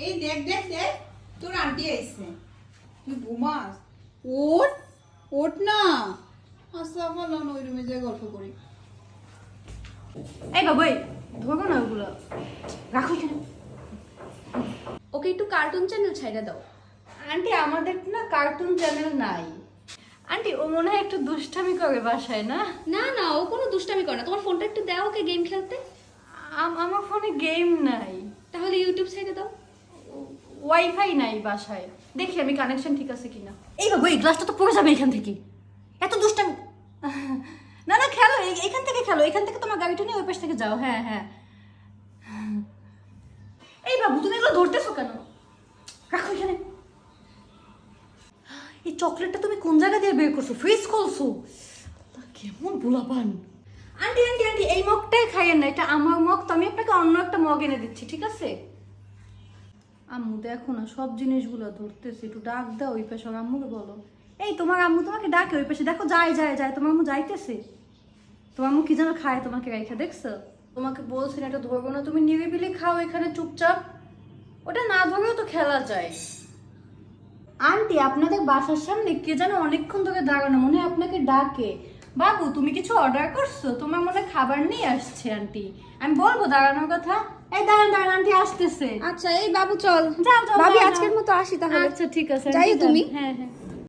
এই দেখ দেখ দেখ, তোর আন্টি আইছে। তুই ঘুমাস? ওঠ, ওঠ না। আচ্ছা বলো না, ওই রুমে যাই গল্প করি। এই বাবু, এই ধরবো না ওগুলো, রাখো এখানে। ওকে একটু কার্টুন চ্যানেল ছাইড়া দাও। আন্টি আমাদের না কার্টুন চ্যানেল নাই। আন্টি ও মনে হয় একটু দুষ্টামি করে বাসায়, না? না না, ও কোনো দুষ্টামি করে না। তোমার ফোনটা একটু দাও ওকে গেম খেলতে। আমার ফোনে গেম নাই, তাহলে ইউটিউব ছাইড়া দাও। ওয়াইফাই নাই বাসায়। দেখি আমি কানেকশন ঠিক আছে কিনা। এই বাবু, এই গ্লাসটা তো পড়ে যাবে এখান থেকে, এত দুষ্টামি। না না, খেলো, এখান থেকে খেলো, এখান থেকে তোমার গাড়িটা নিয়ে ওই পাশ থেকে যাও। হ্যাঁ হ্যাঁ। এই বাবু, তুমি এগুলো ধরতেছো কেন? রাখো এখানে। এই চকলেটটা তুমি কোন জায়গা দিয়ে বের করছো? ফ্রিজ খুলছো? কেমন বুলাপান। আন্টি আন্টি আন্টি, এই মগটাই খাইয়েন না, এটা আমার মগ, তো আমি আপনাকে অন্য একটা মগ এনে দিচ্ছি, ঠিক আছে? আম্মু দেখো না, সব জিনিসগুলো ধরতেছে, একটু ডাক দাও ওই পাশে। আম্মুকে বলো, এই তোমার আম্মু তোমাকে ডাকে ওই পাশে, দেখো যায় যায় যায়, তোমার আম্মু যাইতেছে। তোমার আম্মু কি যেন খায় তোমাকে রেখে, দেখছো? তোমাকে বলছি না এটা ধরবো না, তুমি নিরিবিলি খাও এখানে চুপচাপ। ওটা না ধরেও তো খেলা যায়। আন্টি আপনাদের বাসার সামনে কে যেন অনেকক্ষণ ধরে দাঁড়ানো, মনে হয় আপনাকে ডাকে। বাবু তুমি কিছু অর্ডার করছো? তোমার মনে হয় খাবার নিয়ে আসছে আন্টি। আমি বলবো দাঁড়ানোর কথা? এই দাঁড়ান দাঁড়ান, আন্টি আসতেছে। আচ্ছা এই বাবু চল, যাও যাও, ভাবি যাও, আজকের যাও। মতো আসি তাহলে। আচ্ছা ঠিক আছে, যাইও আন্টি, তুমি। হ্যাঁ হ্যাঁ।